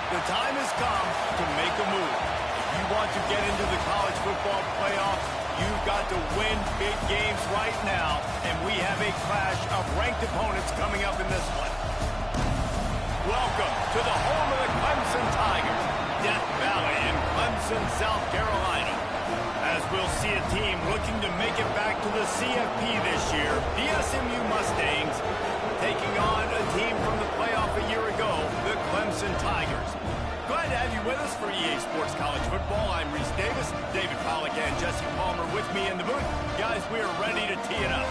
The time has come to make a move. If you want to get into the college football playoffs, you've got to win big games right now, and we have a clash of ranked opponents coming up in this one. Welcome to the home of the Clemson Tigers, Death Valley in Clemson, South Carolina. As we'll see a team looking to make it back to the CFP this year, the SMU Mustangs, taking on a team from the playoff a year ago, the Clemson Tigers. Glad to have you with us for EA Sports College Football. I'm Reese Davis, David Pollack and Jesse Palmer with me in the booth. Guys, we are ready to tee it up.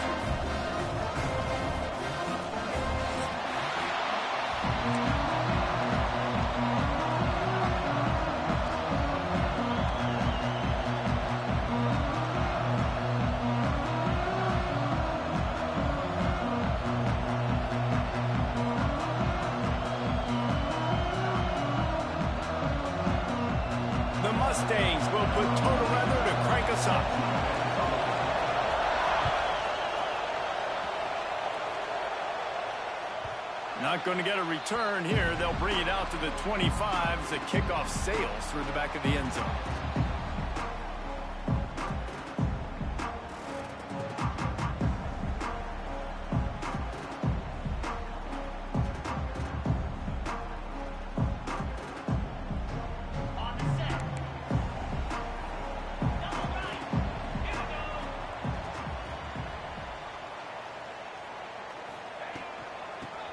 The Mustangs will put total weather to crank us up. Not going to get a return here. They'll bring it out to the 25 as the kickoff sails through the back of the end zone.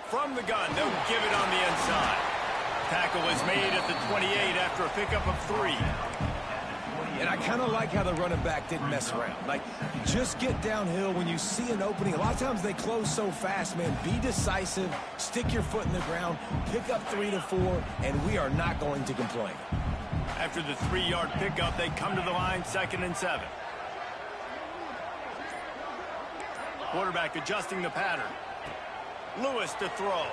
From the gun, they'll give it on the inside. Tackle is made at the 28 after a pickup of 3. And I kind of like how the running back didn't mess around. Like, just get downhill when you see an opening. A lot of times they close so fast, man. Be decisive, stick your foot in the ground, pick up 3 to 4, and we are not going to complain. After the 3-yard pickup, they come to the line, 2nd and 7. Quarterback adjusting the pattern. Lewis to throw.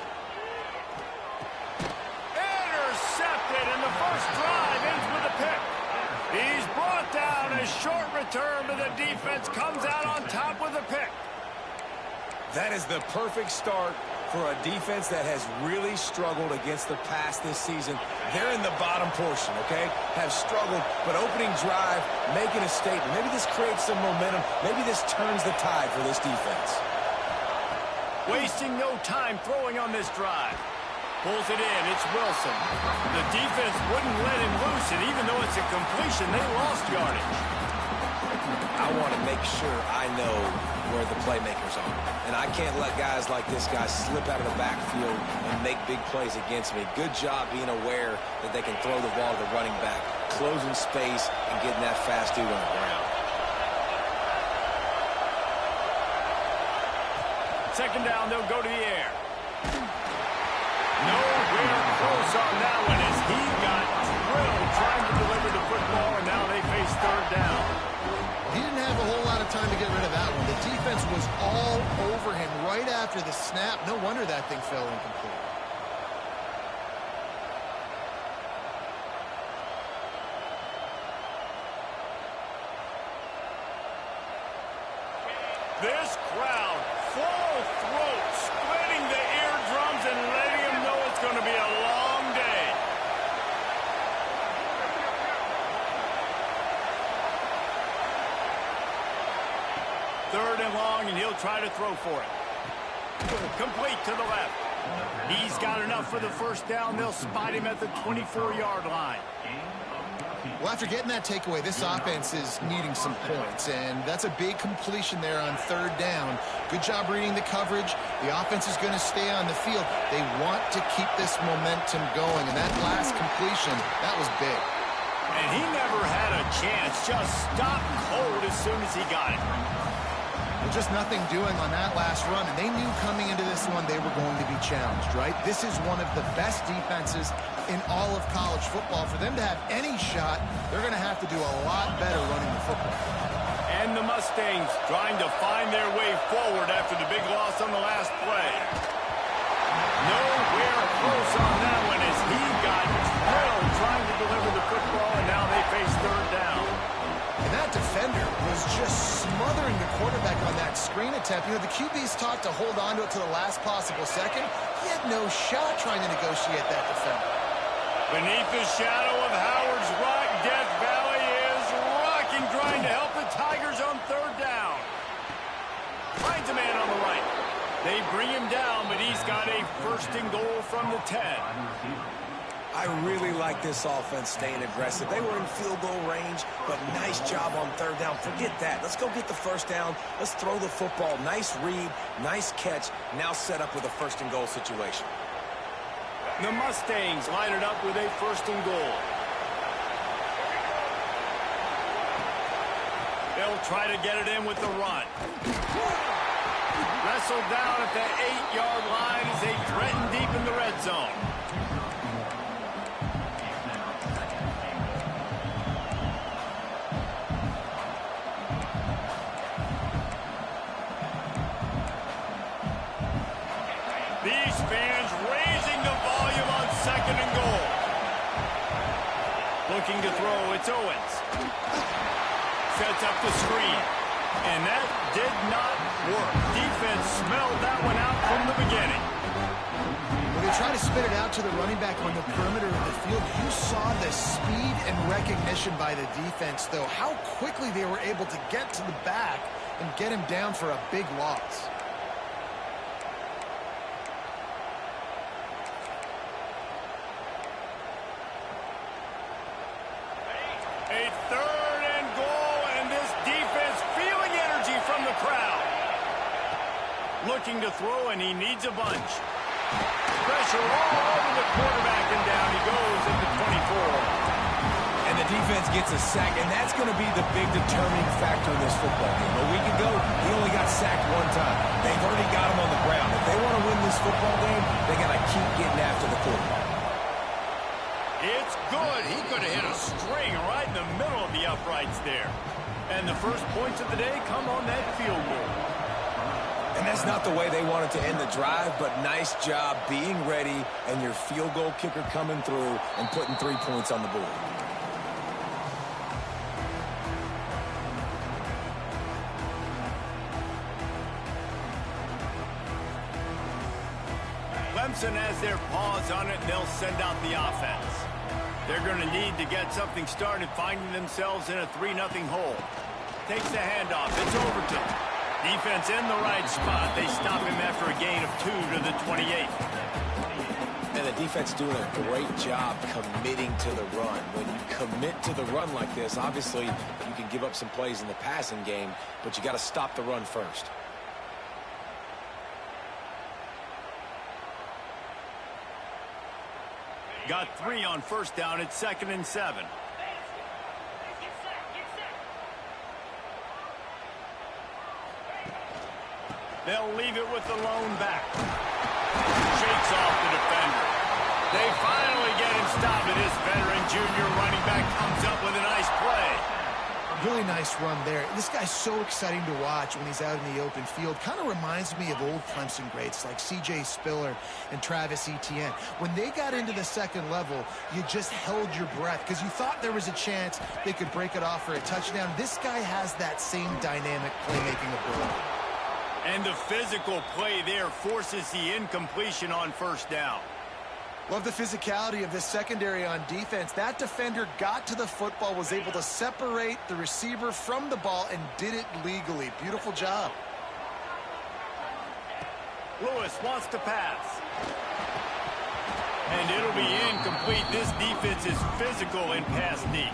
Intercepted, and the first drive ends with a pick. He's brought down. A short return, but the defense comes out on top with a pick. That is the perfect start for a defense that has really struggled against the pass this season. They're in the bottom portion, okay? Have struggled, but opening drive, making a statement. Maybe this creates some momentum. Maybe this turns the tide for this defense. Wasting no time throwing on this drive. Pulls it in. It's Wilson. The defense wouldn't let him loose, and even though it's a completion, they lost yardage. I want to make sure I know where the playmakers are. And I can't let guys like this guy slip out of the backfield and make big plays against me. Good job being aware that they can throw the ball to the running back, closing space, and getting that fast dude on the ground. Second down, they'll go to the air. Nowhere close on that one as he got drilled trying to deliver the football, and now they face 3rd down. He didn't have a whole lot of time to get rid of that one. The defense was all over him right after the snap. No wonder that thing fell incomplete. This crowd, full throat, splitting the eardrums and letting them know it's going to be a long day. Third and long, and he'll try to throw for it. Complete to the left. He's got enough for the first down. They'll spot him at the 24-yard line. Well, after getting that takeaway, this offense is needing some points, and that's a big completion there on 3rd down. Good job reading the coverage. The offense is going to stay on the field. They want to keep this momentum going, and that last completion, that was big. And he never had a chance. Just stopped cold as soon as he got it. Well, just nothing doing on that last run, and they knew coming into this one they were going to be challenged, right? This is one of the best defenses in all of college football. For them to have any shot, they're going to have to do a lot better running the football. And the Mustangs trying to find their way forward after the big loss on the last play. Nowhere close on that one as he got drilled trying to deliver the football, and now they face 3rd down. And that defender was just smothering the quarterback on that screen attempt. You know, the QB's taught to hold on to it to the last possible second. He had no shot trying to negotiate that defender. Beneath the shadow of Howard's Rock, Death Valley is rocking, trying to help the Tigers on third down. Finds a man on the right. They bring him down, but he's got a first and goal from the 10. I really like this offense staying aggressive. They were in field goal range, but nice job on third down. Forget that. Let's go get the first down. Let's throw the football. Nice read, nice catch. Now set up with a first and goal situation. The Mustangs line it up with a first and goal. They'll try to get it in with the run. Wrestled down at the 8-yard line as they threaten deep in the red zone. These fans raising the volume on second and goal. Looking to throw, it's Owens. Sets up the screen. And that did not work. Defense smelled that one out from the beginning. When they try to spit it out to the running back on the perimeter of the field, you saw the speed and recognition by the defense, though. How quickly they were able to get to the back and get him down for a big loss. A third and goal, and this defense feeling energy from the crowd. Looking to throw, and he needs a bunch. Pressure all over the quarterback, and down he goes at the 24. And the defense gets a sack, and that's going to be the big determining factor in this football game. A week ago, he only got sacked one time. They've already got him on the ground. If they want to win this football game, they got to keep getting after the quarterback. It's good. He could have hit a string right in the middle of the uprights there. And the first points of the day come on that field goal. And that's not the way they wanted to end the drive, but nice job being ready and your field goal kicker coming through and putting 3 points on the board. Clemson has their paws on it, and they'll send out the offense. They're going to need to get something started, finding themselves in a 3-0 hole. Takes the handoff. It's Overton. Defense in the right spot. They stop him after a gain of 2 to the 28. And the defense doing a great job committing to the run. When you commit to the run like this, obviously you can give up some plays in the passing game, but you got to stop the run first. Got 3 on first down. It's 2nd and 7. They'll leave it with the lone back. Shakes off the defender. They finally get him stopped, and this veteran junior running back comes up with a nice play. Really nice run there. This guy's so exciting to watch when he's out in the open field. Kind of reminds me of old Clemson greats like C.J. Spiller and Travis Etienne. When they got into the second level, you just held your breath because you thought there was a chance they could break it off for a touchdown. This guy has that same dynamic playmaking ability. And the physical play there forces the incompletion on first down. Love the physicality of this secondary on defense. That defender got to the football, was able to separate the receiver from the ball, and did it legally. Beautiful job. Lewis wants to pass. And it'll be incomplete. This defense is physical in pass deep.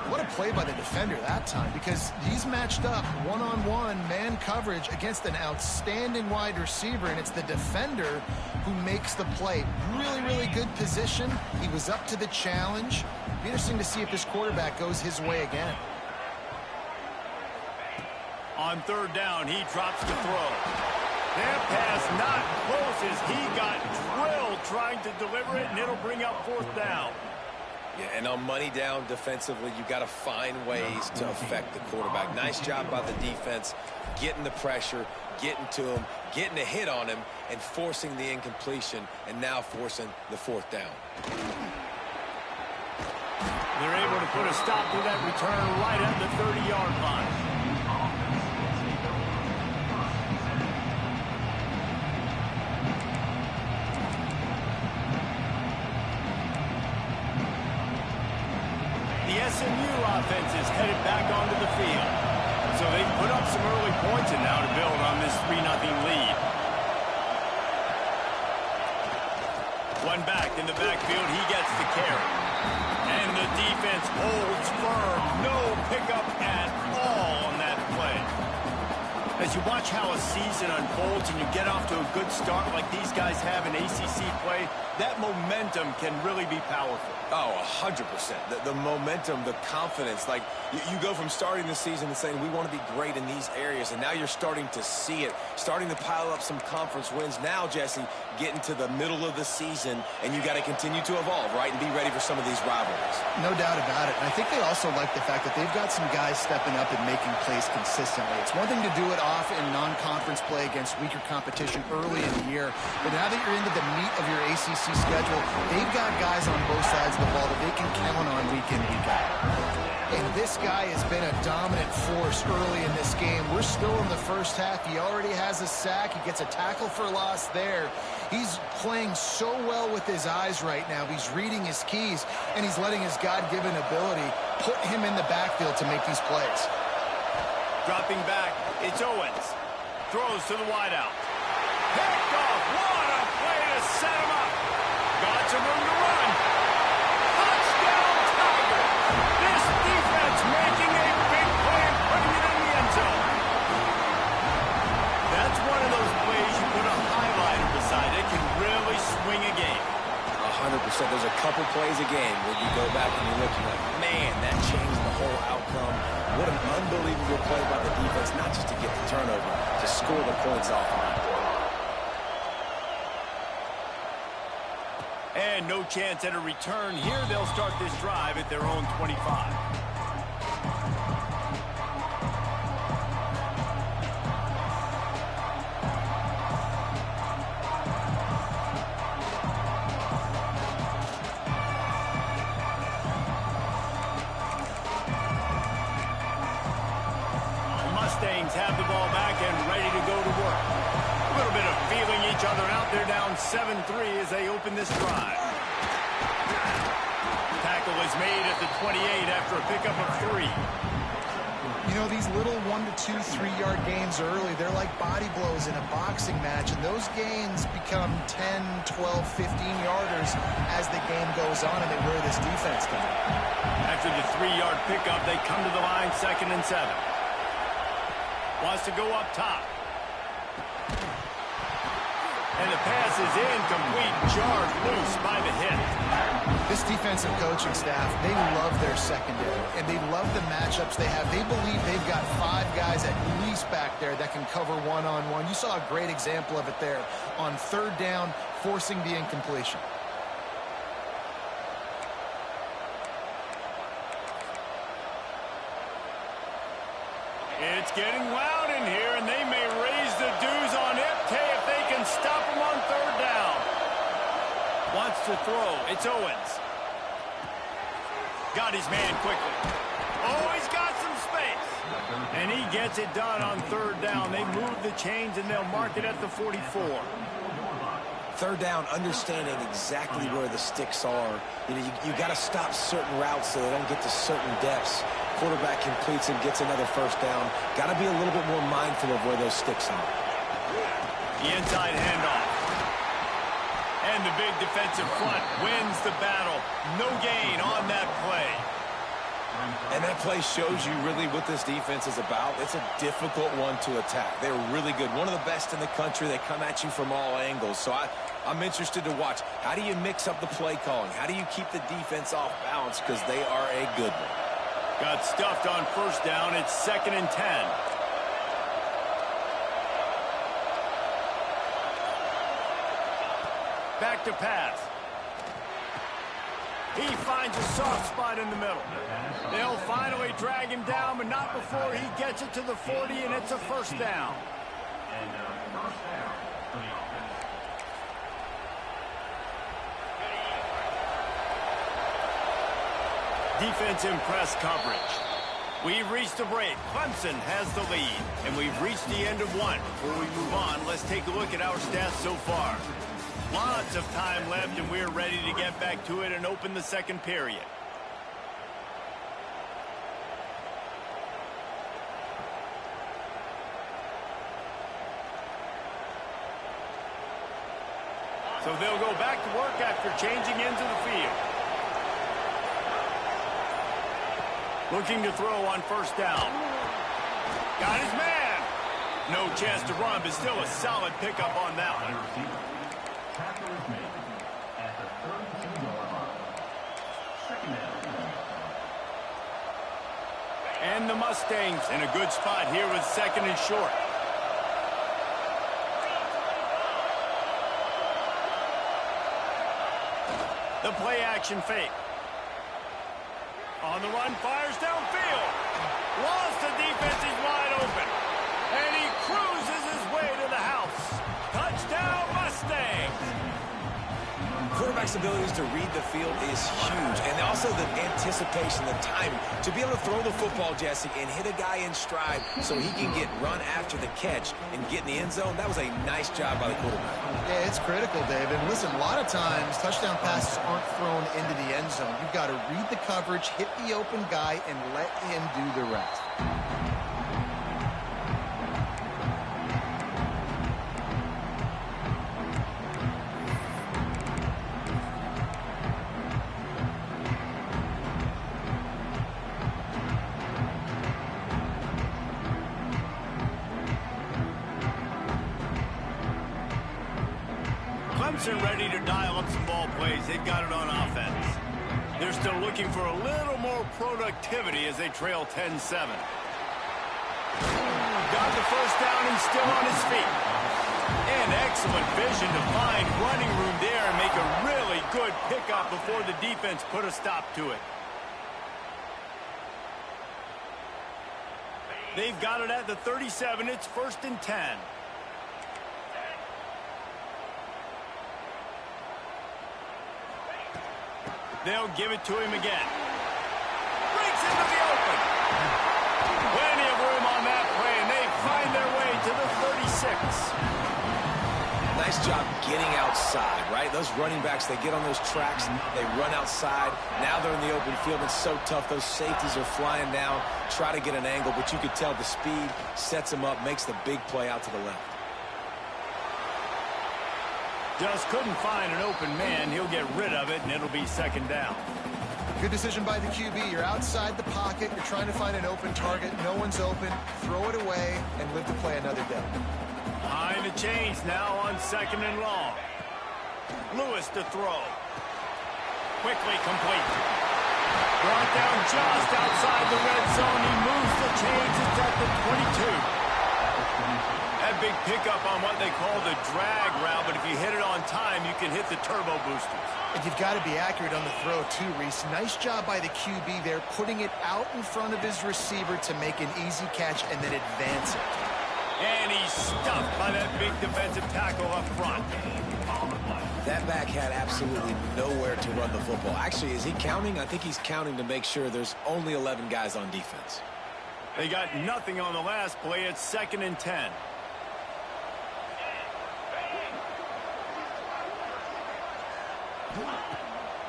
What a play by the defender that time, because he's matched up one-on-one man coverage against an outstanding wide receiver, and it's the defender who makes the play. Really, really good position. He was up to the challenge. Be interesting to see if this quarterback goes his way again. On third down, he drops to throw. That pass not close as he got drilled trying to deliver it, and it'll bring up fourth down. Yeah, and on money down defensively, you got to find ways to affect the quarterback. Nice job by the defense, getting the pressure, getting to him, getting a hit on him, and forcing the incompletion, and now forcing the fourth down. They're able to put a stop to that return right at the 30-yard line. offense is headed back onto the field. So they put up some early points and now to build on this 3-0 lead. One back in the backfield, he gets the carry. And the defense holds firm. No pickup at all on that play. As you watch how a season unfolds and you get off to a good start like these guys have in ACC play, that momentum can really be powerful. Oh, 100%. The momentum, the confidence. Like, you go from starting the season and saying, we want to be great in these areas, and now you're starting to see it, starting to pile up some conference wins. Now, Jesse, getting to the middle of the season, and you got to continue to evolve, right, and be ready for some of these rivalries. No doubt about it. And I think they also like the fact that they've got some guys stepping up and making plays consistently. It's one thing to do it off in non-conference play against weaker competition early in the year, but now that you're into the meat of your ACC schedule, they've got guys on both sides of the ball that they can count on week in, week out. And this guy has been a dominant force early in this game. We're still in the first half. He already has a sack. He gets a tackle for loss there. He's playing so well with his eyes right now. He's reading his keys, and he's letting his God-given ability put him in the backfield to make these plays. Dropping back, it's Owens. Throws to the wideout. Picked off. What a play to set him up. Got some room to run. Touchdown, Tiger. This defense making a big play and putting it in the end zone. That's one of those plays you put a highlighter beside it, can really swing a game. 100%. There's a couple plays a game where you go back and you're looking like, man, that changed the whole outcome. What an unbelievable play by the defense, not just to get the turnover, to score the points off of it. And no chance at a return here. They'll start this drive at their own 25. Have the ball back and ready to go to work. A little bit of feeling each other out. They're down 7-3 as they open this drive. Tackle is made at the 28 after a pickup of 3. You know, these little 1 to 2, 3-yard gains early, they're like body blows in a boxing match, and those gains become 10, 12, 15-yarders as the game goes on, and they wear this defense down. After the 3-yard pickup, they come to the line 2nd and 7. Wants to go up top. And the pass is incomplete, jarred loose by the hit. This defensive coaching staff, they love their secondary, and they love the matchups they have. They believe they've got 5 guys at least back there that can cover one-on-one. You saw a great example of it there on 3rd down, forcing the incompletion. It's getting loud in here, and they may raise the dues on Ipte if they can stop him on 3rd down. Wants to throw. It's Owens. Got his man quickly. Oh, he's got some space. And he gets it done on 3rd down. They move the chains, and they'll mark it at the 44. 3rd down, understanding exactly where the sticks are. You got to stop certain routes so they don't get to certain depths. Quarterback completes and gets another 1st down. Got to be a little bit more mindful of where those sticks are. The inside handoff. And the big defensive front wins the battle. No gain on that play. And that play shows you really what this defense is about. It's a difficult one to attack. They're really good. One of the best in the country. They come at you from all angles. So I'm interested to watch. How do you mix up the play calling? How do you keep the defense off balance? Because they are a good one. Got stuffed on 1st down. It's 2nd and 10. Back to pass. He finds a soft spot in the middle. They'll finally drag him down, but not before he gets it to the 40, and it's a 1st down. Defense in press coverage. We've reached a break. Clemson has the lead, and we've reached the end of one. Before we move on, let's take a look at our stats so far. Lots of time left, and we're ready to get back to it and open the 2nd period. So they'll go back to work after changing into the field. Looking to throw on first down. Got his man. No chance to run, but still a solid pickup on that one. And the Mustangs in a good spot here with second and short. The play action fake. On the run, fires downfield. Lost the defense, he's wide open. And he cruises his way to the house. Touchdown, Mustangs. Quarterback's abilities to read the field is huge. And also the anticipation, the timing. To be able to throw the football, Jesse, and hit a guy in stride so he can get run after the catch and get in the end zone, that was a nice job by the quarterback. Yeah, it's critical, Dave. And listen, a lot of times touchdown passes aren't thrown into the end zone. You've got to read the coverage, hit the open guy, and let him do the rest. Clemson ready to dial up some ball plays. They've got it on offense. They're still looking for a little more productivity as they trail 10-7. Got the first down and still on his feet. And excellent vision to find running room there and make a really good pickup before the defense put a stop to it. They've got it at the 37. It's 1st and 10. They'll give it to him again. Breaks into the open. Plenty of room on that play, and they find their way to the 36. Nice job getting outside, right? Those running backs, they get on those tracks, they run outside. Now they're in the open field. It's so tough. Those safeties are flying down, try to get an angle, but you could tell the speed sets them up, makes the big play out to the left. Just couldn't find an open man. He'll get rid of it, and it'll be 2nd down. Good decision by the QB. You're outside the pocket. You're trying to find an open target. No one's open. Throw it away and live to play another day. Behind the chains now on 2nd and long. Lewis to throw. Quickly complete. Brought down just outside the red zone. He moves the chains. It's at the 22. That big pickup on what they call the drag route, but if you hit it on time, you can hit the turbo boosters. And you've got to be accurate on the throw, too, Reese. Nice job by the QB there, putting it out in front of his receiver to make an easy catch and then advance it. And he's stuffed by that big defensive tackle up front. That back had absolutely nowhere to run the football. Actually, is he counting? I think he's counting to make sure there's only 11 guys on defense. They got nothing on the last play. It's 2nd and 10.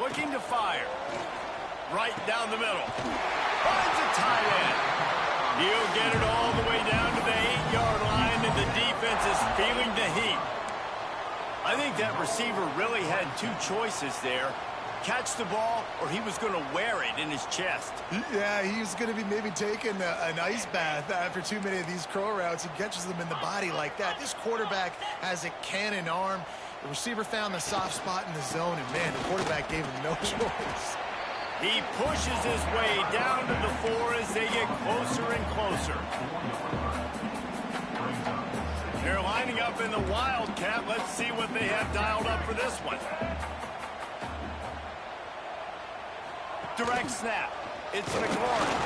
Looking to fire. Right down the middle. Finds a tight end. He'll get it all the way down to the 8-yard line, and the defense is feeling the heat. I think that receiver really had two choices there. Catch the ball, or he was going to wear it in his chest. Yeah, he was going to be maybe taking an ice bath after too many of these crow routes. He catches them in the body like that. This quarterback has a cannon arm. The receiver found the soft spot in the zone, and, man, the quarterback gave him no choice. He pushes his way down to the 4 as they get closer and closer. They're lining up in the Wildcat. Let's see what they have dialed up for this one. Direct snap. It's McLaurin.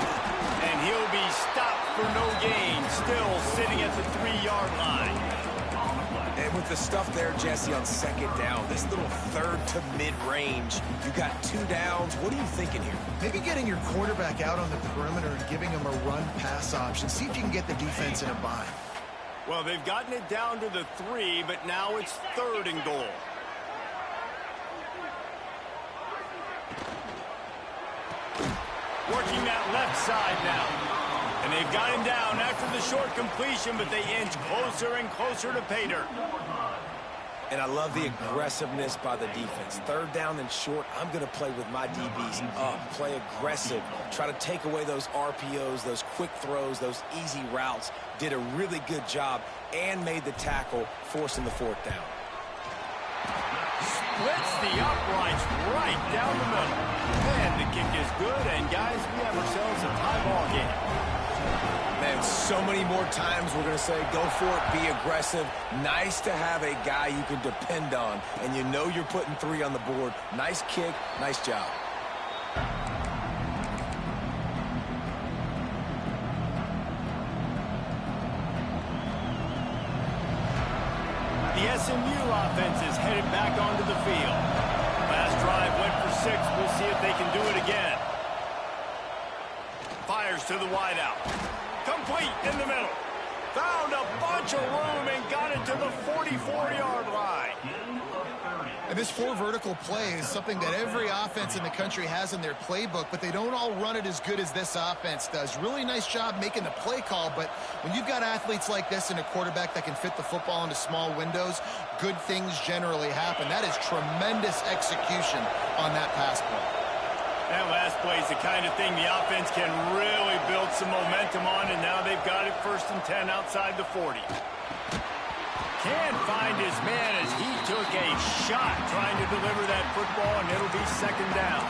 And he'll be stopped for no gain. Still sitting at the 3-yard line. And with the stuff there, Jesse, on 2nd down, this little 3rd to mid-range, you got 2 downs. What are you thinking here? Maybe getting your quarterback out on the perimeter and giving him a run-pass option. See if you can get the defense in a bind. Well, they've gotten it down to the 3, but now it's 3rd and goal. Working that left side now. And they've got him down after the short completion, but they inch closer and closer to pay dirt. And I love the aggressiveness by the defense. Third down and short, I'm going to play with my DBs up, play aggressive, try to take away those RPOs, those quick throws, those easy routes. Did a really good job and made the tackle, forcing the fourth down. Splits the uprights right down the middle. And the kick is good, and guys, we have ourselves a tie ball game. Man, so many more times we're going to say, go for it, be aggressive. Nice to have a guy you can depend on, and you know you're putting 3 on the board. Nice kick, nice job. The SMU offense is headed back onto the field. Last drive went for 6. We'll see if they can do it again. Fires to the wideout. Complete in the middle. Found a bunch of room and got it to the 44-yard line. And this 4 vertical play is something that every offense in the country has in their playbook, but they don't all run it as good as this offense does. Really nice job making the play call, but when you've got athletes like this and a quarterback that can fit the football into small windows, good things generally happen. That is tremendous execution on that pass play. That last play is the kind of thing the offense can really build some momentum on, and now they've got it 1st and 10 outside the 40. Can't find his man as he took a shot trying to deliver that football, and it'll be 2nd down.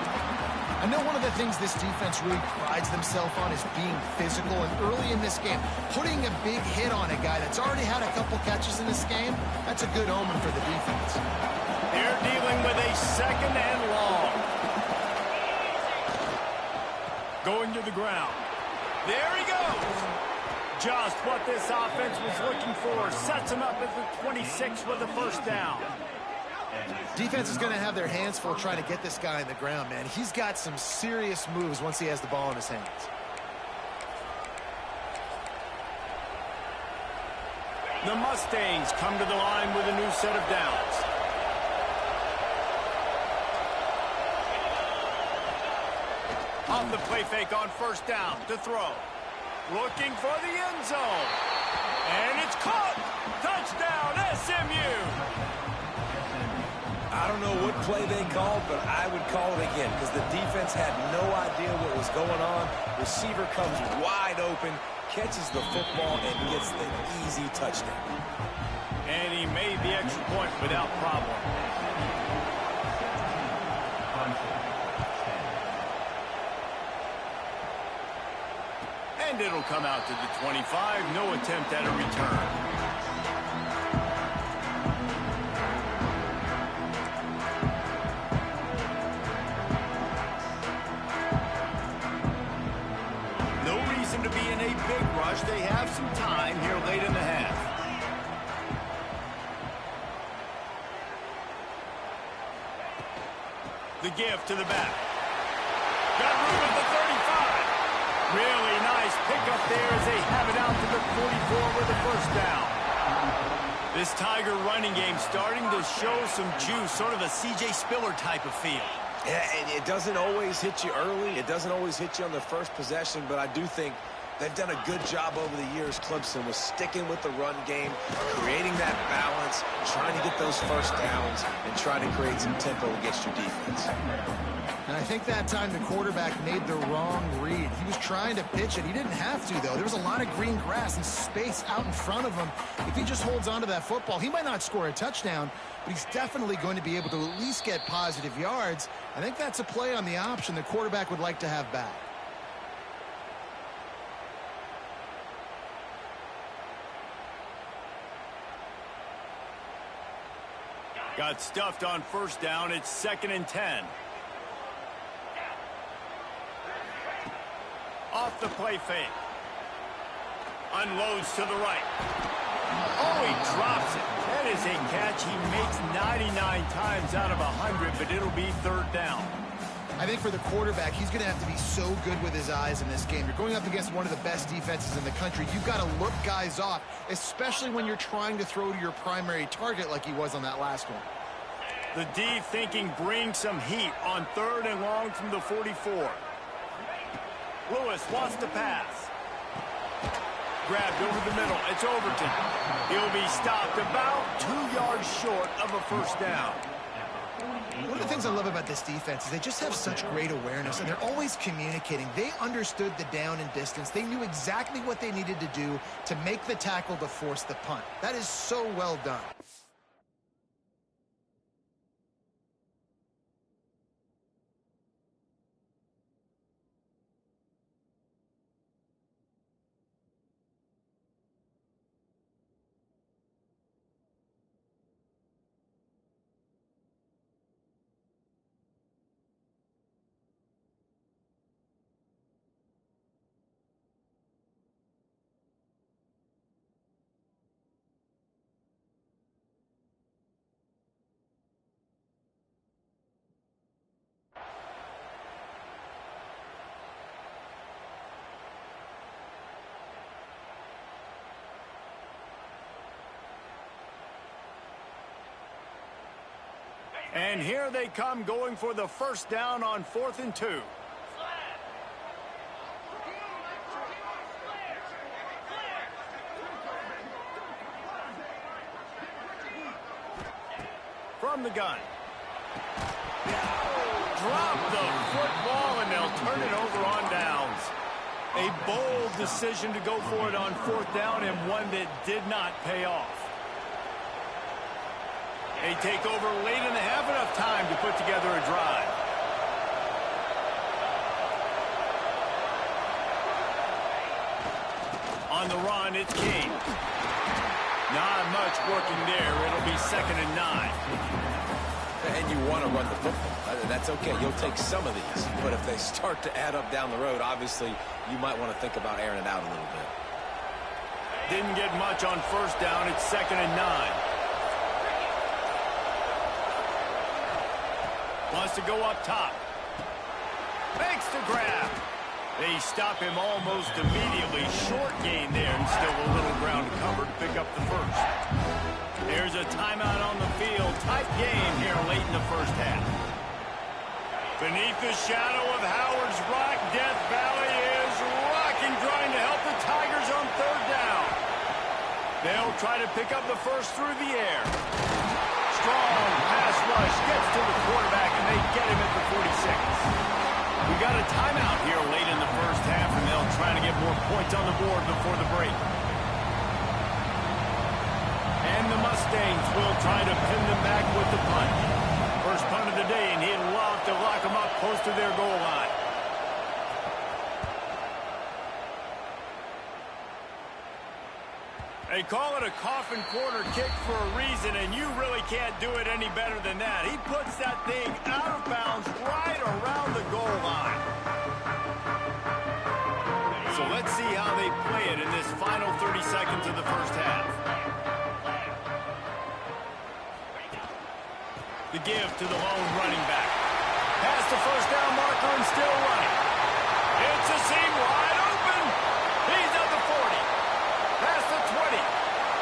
I know one of the things this defense really prides themselves on is being physical, and early in this game, putting a big hit on a guy that's already had a couple catches in this game, that's a good omen for the defense. They're dealing with a 2nd and long. Going to the ground. There he goes. Just what this offense was looking for. Sets him up at the 26 with the 1st down. Defense is going to have their hands full trying to get this guy on the ground, man. He's got some serious moves once he has the ball in his hands. The Mustangs come to the line with a new set of downs. Off the play fake on 1st down to throw. Looking for the end zone. And it's caught. Touchdown, SMU. I don't know what play they called, but I would call it again because the defense had no idea what was going on. Receiver comes wide open, catches the football, and gets the easy touchdown. And he made the extra point without problem. And it'll come out to the 25. No attempt at a return. No reason to be in a big rush. They have some time here late in the half. The give to the back. Got room at the 35. Really nice pickup there as they have it out to the 44 with the 1st down. This Tiger running game starting to show some juice, sort of a C.J. Spiller type of feel. Yeah, and it doesn't always hit you early. It doesn't always hit you on the first possession, but I do think they've done a good job over the years, Clemson, with sticking with the run game, creating that balance, trying to get those 1st downs, and trying to create some tempo against your defense. And I think that time the quarterback made the wrong read. He was trying to pitch it. He didn't have to, though. There was a lot of green grass and space out in front of him. If he just holds on to that football, he might not score a touchdown, but he's definitely going to be able to at least get positive yards. I think that's a play on the option the quarterback would like to have back. Got stuffed on 1st down. It's 2nd and 10. Off the play fake. Unloads to the right. Oh, he drops it. That is a catch he makes 99 times out of 100, but it'll be 3rd down. I think for the quarterback, he's going to have to be so good with his eyes in this game. You're going up against one of the best defenses in the country. You've got to look guys off, especially when you're trying to throw to your primary target like he was on that last one. The D thinking bring some heat on 3rd and long from the 44. Lewis wants to pass. grabbed over the middle. It's Overton. He'll be stopped about 2 yards short of a first down. One of the things I love about this defense is they just have such great awareness, and they're always communicating. They understood the down and distance. They knew exactly what they needed to do to make the tackle to force the punt. That is so well done. And here they come, going for the first down on 4th and 2. From the gun. Drop the football, and they'll turn it over on downs. A bold decision to go for it on 4th down, and one that did not pay off. They take over late in the half, enough time to put together a drive. On the run, it's King. Not much working there. It'll be 2nd and 9. And you want to run the football. That's okay. You'll take some of these. But if they start to add up down the road, obviously, you might want to think about airing it out a little bit. Didn't get much on 1st down. It's 2nd and 9. Wants to go up top. Makes the grab. They stop him almost immediately. Short gain there, and still a little ground to cover to pick up the first. There's a timeout on the field. Tight game here late in the first half. Beneath the shadow of Howard's Rock, Death Valley is rocking, trying to help the Tigers on 3rd down. They'll try to pick up the first through the air. Strong pass rush, gets to the quarterback, and they get him at the 46. We got a timeout here late in the first half, and they'll try to get more points on the board before the break. And the Mustangs will try to pin them back with the punt. First punt of the day, and he'd love to lock them up close to their goal line. They call it a coffin corner kick for a reason, and you really can't do it any better than that. He puts that thing out of bounds right around the goal line. So let's see how they play it in this final 30 seconds of the first half. The give to the lone running back. Past the first down marker and still running. It's a seam wide open. He's at the 40. Past the 20.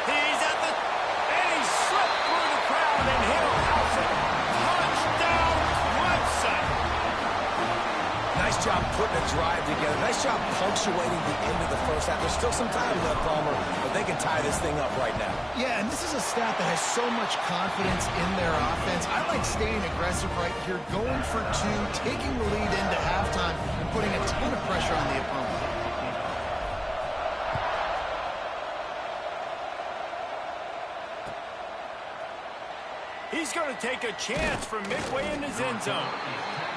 He's at the... And he slipped through the crowd and he'll house it. Touchdown, Clemson. Nice job putting a drive together. Nice job punctuating the end of the first half. There's still some time left, Palmer, but they can tie this thing up right now. Yeah, and this is a staff that has so much confidence in their offense. I like staying aggressive right here, going for 2, taking the lead into halftime, and putting a ton of pressure on the opponent. He's going to take a chance from midway in his end zone.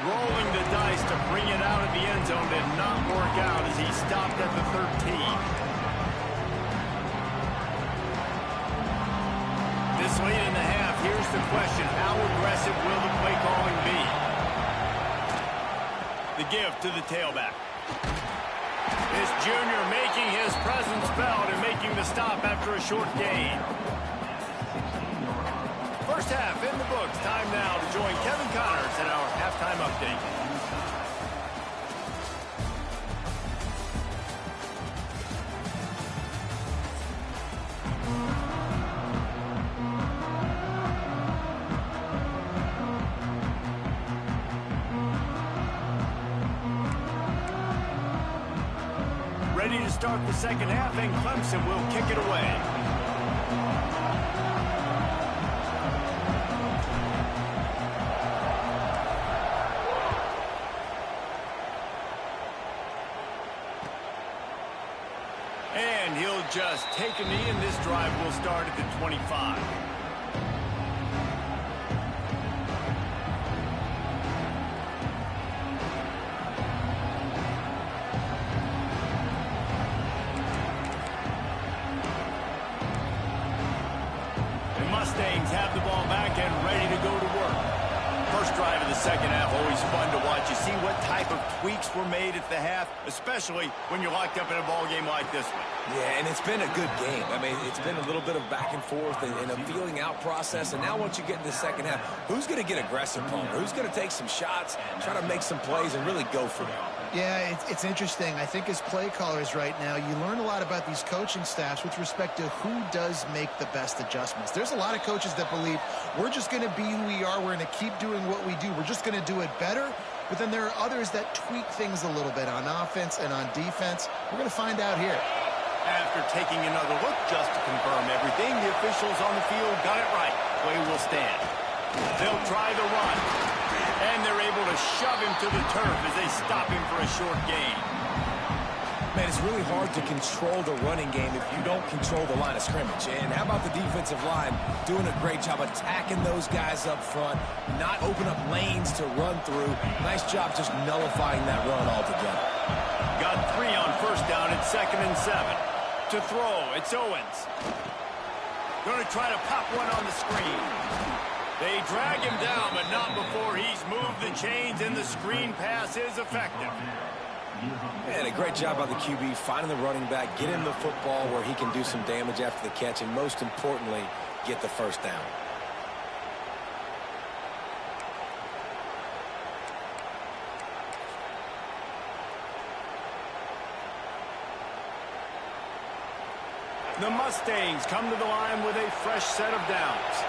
Rolling the dice to bring it out of the end zone did not work out as he stopped at the 13. This late in the half, here's the question. How aggressive will the play calling be? The give to the tailback. This junior making his presence felt and making the stop after a short gain. First half in the books. Time now to join Kevin Connors in our halftime update. start the second half, and Clemson will kick it away. And he'll just take a knee, and this drive will start at the 25. The Mustangs have the ball back and ready to go to work. First drive of the second half, always fun to watch. You see what type of tweaks were made at the half, especially when you're locked up in a ball game like this one. Yeah, and it's been a good game. I mean, it's been a little bit of back and forth and a feeling out process. And now once you get in the second half, who's going to get aggressive, Palmer? Who's going to take some shots, try to make some plays, and really go for it? Yeah, it's interesting. I think as play callers right now, you learn a lot about these coaching staffs with respect to who does make the best adjustments. There's a lot of coaches that believe we're just going to be who we are. We're going to keep doing what we do. We're just going to do it better. But then there are others that tweak things a little bit on offense and on defense. We're going to find out here. After taking another look just to confirm everything, the officials on the field got it right. Play will stand. They'll try the run. And they're able to shove him to the turf as they stop him for a short gain. Man, it's really hard to control the running game if you don't control the line of scrimmage. And how about the defensive line doing a great job attacking those guys up front, not open up lanes to run through. Nice job just nullifying that run altogether. Got 3 on first down at 2nd and 7. To throw, it's Owens. Going to try to pop one on the screen. They drag him down, but not before he's moved the chains, and the screen pass is effective. And a great job by the QB finding the running back, get him the football where he can do some damage after the catch, and most importantly, get the first down. The Mustangs come to the line with a fresh set of downs.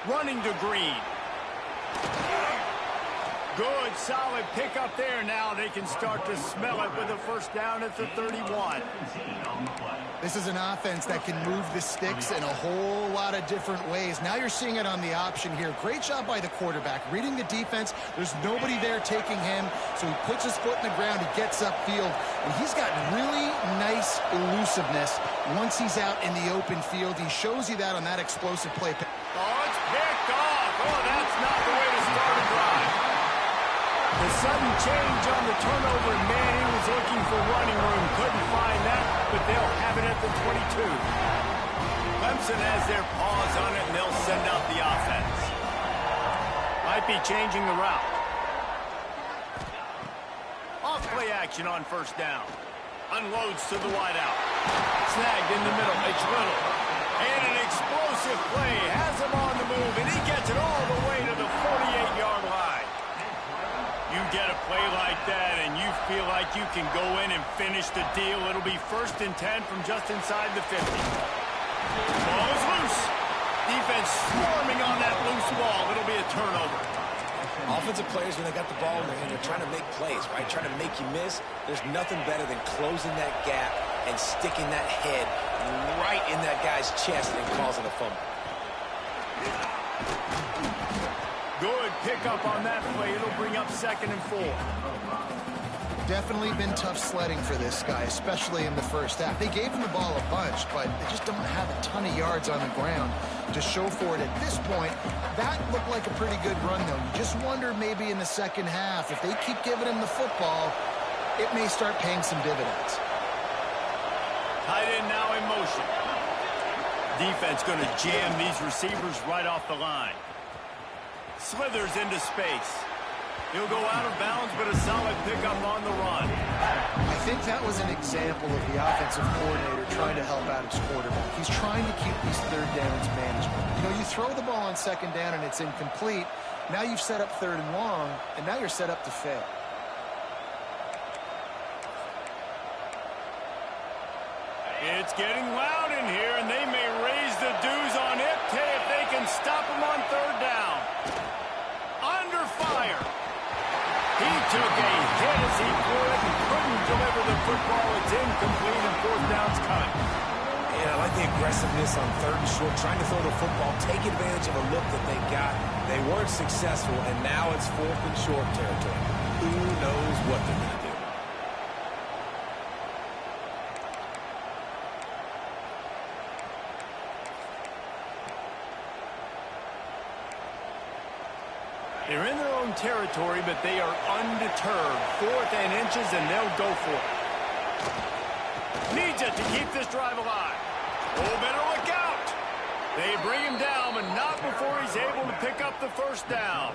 Running to Green. Good, solid pickup there. Now they can start to smell it with a first down at the 31. This is an offense that can move the sticks in a whole lot of different ways. Now you're seeing it on the option here. Great job by the quarterback. Reading the defense, there's nobody there taking him, so he puts his foot in the ground, he gets upfield, and he's got really nice elusiveness once he's out in the open field. He shows you that on that explosive play. Oh, it's picked off. Oh, that's not the way to start a drive. The sudden change on the turnover, Manning was looking for running room. Couldn't find that, but they'll have it at the 22. Clemson has their paws on it, and they'll send out the offense. Might be changing the route. Off play action on first down. Unloads to the wideout. Snagged in the middle. It's Little. And an explosive play has him on the move, and he gets it all the way to the 48-yard line. You get a play like that, and you feel like you can go in and finish the deal. It'll be 1st and 10 from just inside the 50. Ball is loose. Defense swarming on that loose ball. It'll be a turnover. Offensive players, when they got the ball in their hand, they're trying to make plays, right? Trying to make you miss. There's nothing better than closing that gap and sticking that head right in that guy's chest and causing a fumble. Good pickup on that play. It'll bring up 2nd and 4. Definitely been tough sledding for this guy, especially in the first half. They gave him the ball a bunch, but they just don't have a ton of yards on the ground to show for it at this point. That looked like a pretty good run, though. You just wonder maybe in the second half, if they keep giving him the football, it may start paying some dividends. Tight end now in motion. Defense going to jam these receivers right off the line. Slithers into space. He'll go out of bounds, but a solid pickup on the run. I think that was an example of the offensive coordinator trying to help out his quarterback. He's trying to keep these third downs manageable. You know, you throw the ball on 2nd down and it's incomplete. Now you've set up 3rd and long, and now you're set up to fail. It's getting loud in here, and they may raise the dues on it if they can stop him on 3rd down. Under fire. He took a see through it and couldn't deliver the football. It's incomplete and fourth down's coming. And I like the aggressiveness on third and short, trying to throw the football, take advantage of a look that they got. They weren't successful, and now it's fourth and short territory. Who knows what they're going to do? They're in their own territory, but they are undeterred. Fourth and inches, and they'll go for it. Needs it to keep this drive alive. Oh, better look out. They bring him down, but not before he's able to pick up the first down.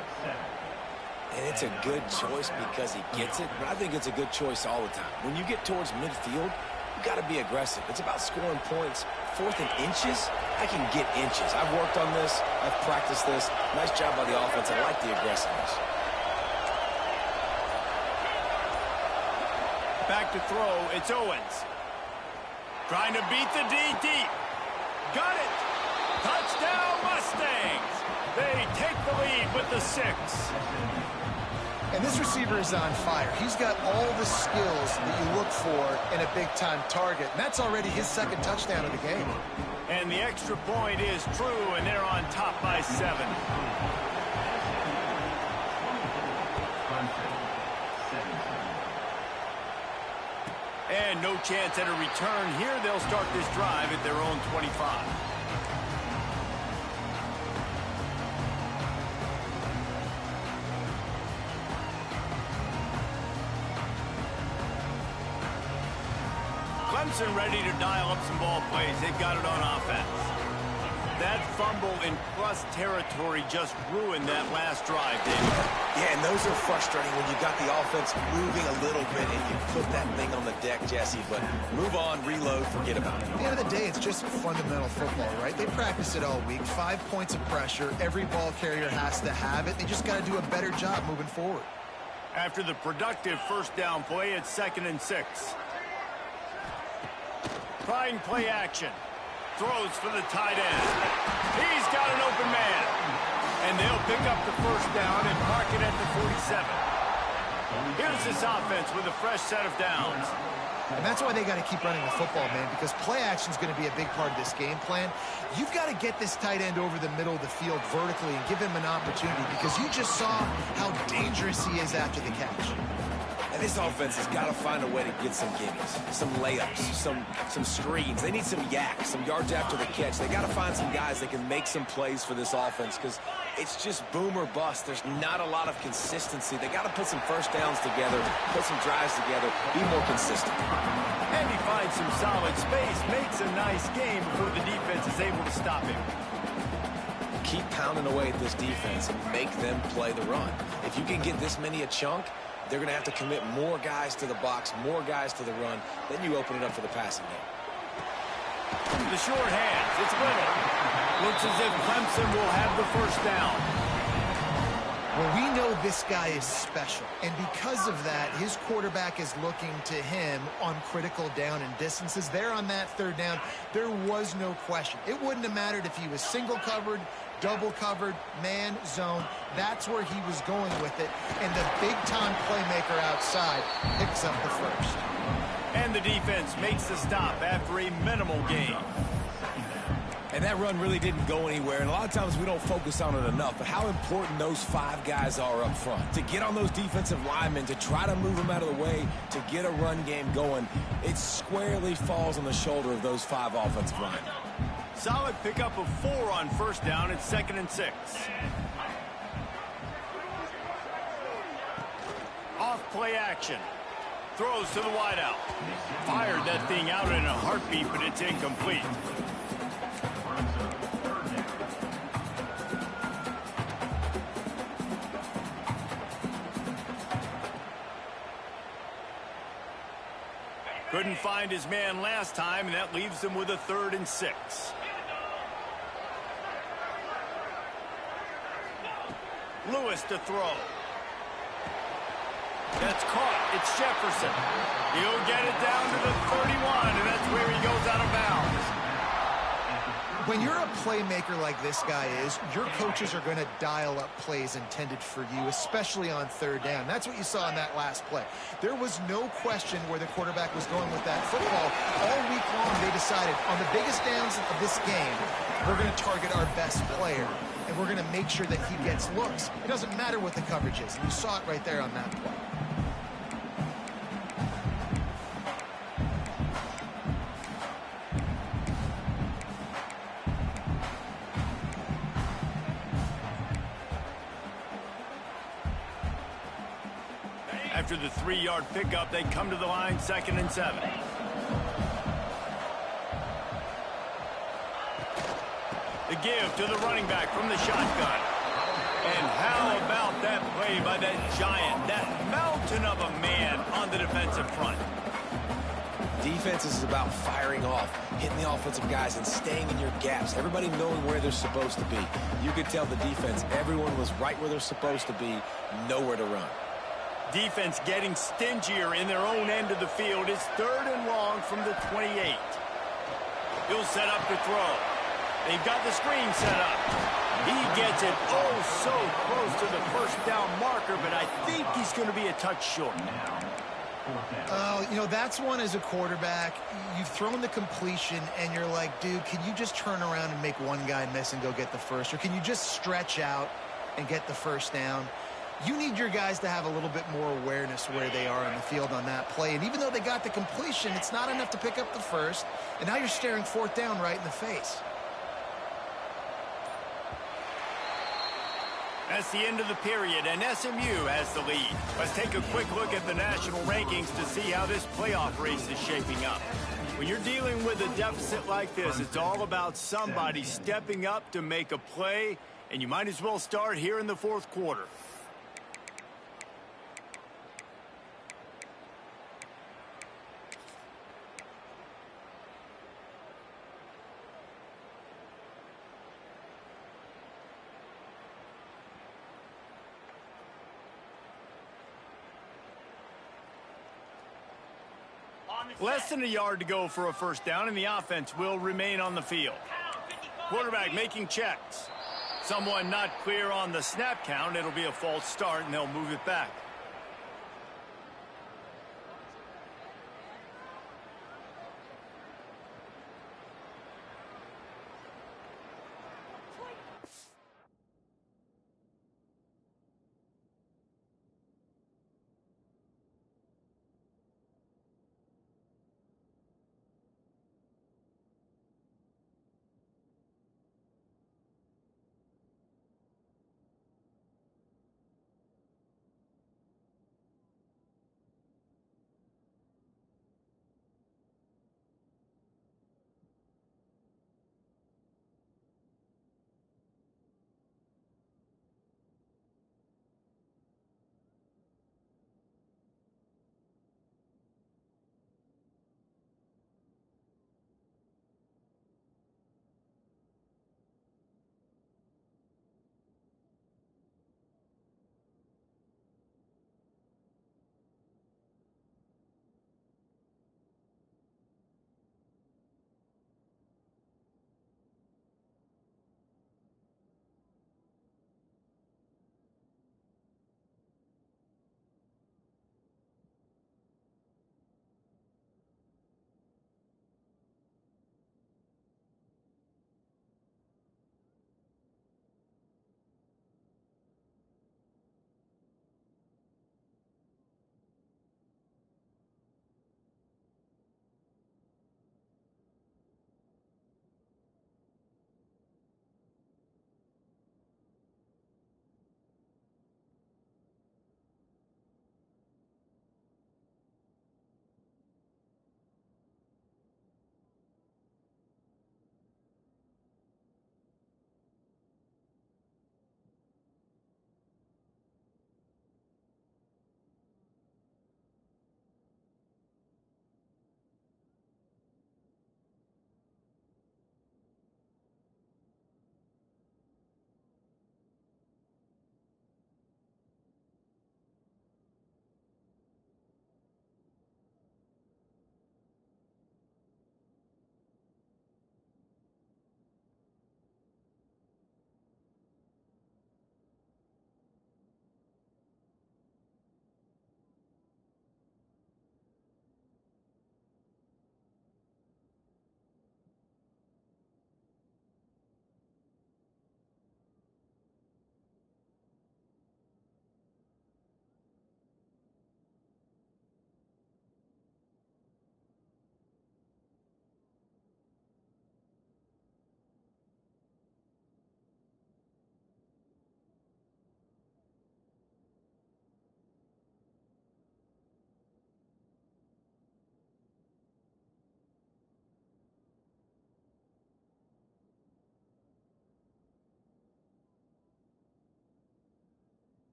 And it's a good choice because he gets it, but I think it's a good choice all the time. When you get towards midfield, you got to be aggressive. It's about scoring points. Fourth and inches, I can get inches. I've worked on this. I've practiced this. Nice job by the offense. I like the aggressiveness. Back to throw. It's Owens. Trying to beat the D deep. Got it. Touchdown, Mustangs. They take the lead with the 6. And this receiver is on fire. He's got all the skills that you look for in a big-time target. And that's already his second touchdown of the game. And the extra point is true, and they're on top by 7. And no chance at a return here. They'll start this drive at their own 25. Clemson ready to dial up some ball plays. They've got it on offense. That fumble in plus territory just ruined that last drive, David. Yeah, and those are frustrating when you got the offense moving a little bit and you put that thing on the deck, Jesse. But move on, reload, forget about it. At the end of the day, it's just fundamental football, right? They practice it all week. 5 points of pressure. Every ball carrier has to have it. They just got to do a better job moving forward. After the productive first down play, it's 2nd and 6. Trying play action. Throws for the tight end. He's got an open man. And they'll pick up the first down and park it at the 47. Here's this offense with a fresh set of downs. And that's why they got to keep running the football, man, because play action is going to be a big part of this game plan. You've got to get this tight end over the middle of the field vertically and give him an opportunity, because you just saw how dangerous he is after the catch. And this offense has got to find a way to get some gimmies, some layups, some screens. They need some yaks, some yards after the catch. They got to find some guys that can make some plays for this offense, because it's just boom or bust. There's not a lot of consistency. They got to put some first downs together, put some drives together, be more consistent. And he finds some solid space, makes a nice game before the defense is able to stop him. Keep pounding away at this defense and make them play the run. If you can get this many a chunk, they're going to have to commit more guys to the box, more guys to the run. Then you open it up for the passing game. The short hands. It's Little. Looks as if Clemson will have the first down. Well, we know this guy is special, and because of that, his quarterback is looking to him on critical down and distances. There on that third down, there was no question. It wouldn't have mattered if he was single covered, double covered, man, zone. That's where he was going with it, and the big-time playmaker outside picks up the first. And the defense makes the stop after a minimal gain. And that run really didn't go anywhere, and a lot of times we don't focus on it enough, but how important those 5 guys are up front. To get on those defensive linemen, to try to move them out of the way, to get a run game going, it squarely falls on the shoulder of those 5 offensive linemen. Solid pickup of 4 on first down. It's 2nd and 6. Off play action. Throws to the wideout. Fired that thing out in a heartbeat, but it's incomplete. Couldn't find his man last time, and that leaves him with a 3rd and 6. Lewis to throw. That's caught. It's Jefferson. He'll get it down to the 31, and that's where he goes out of bounds. When you're a playmaker like this guy is, your coaches are going to dial up plays intended for you, especially on third down. That's what you saw in that last play. There was no question where the quarterback was going with that football. All week long, they decided on the biggest downs of this game, we're going to target our best player, and we're going to make sure that he gets looks. It doesn't matter what the coverage is, and you saw it right there on that play. After the 3-yard pickup, they come to the line, 2nd and 7. The give to the running back from the shotgun. And how about that play by that giant, that mountain of a man on the defensive front? Defense is about firing off, hitting the offensive guys and staying in your gaps. Everybody knowing where they're supposed to be. You could tell the defense, everyone was right where they're supposed to be, nowhere to run. Defense getting stingier in their own end of the field. It's 3rd and long from the 28. He'll set up to throw. They've got the screen set up. He gets it so close to the first down marker, but I think he's going to be a touch short. You know, that's one as a quarterback. You've thrown the completion, and you're like, dude, can you just turn around and make one guy miss and go get the first? Or can you just stretch out and get the first down? You need your guys to have a little bit more awareness where they are in the field on that play. And even though they got the completion, it's not enough to pick up the first. And now you're staring 4th down right in the face. That's the end of the period, and SMU has the lead. Let's take a quick look at the national rankings to see how this playoff race is shaping up. When you're dealing with a deficit like this, it's all about somebody stepping up to make a play, and you might as well start here in the 4th quarter. Less than a yard to go for a first down, and the offense will remain on the field. Quarterback making checks. Someone not clear on the snap count. It'll be a false start, and they'll move it back.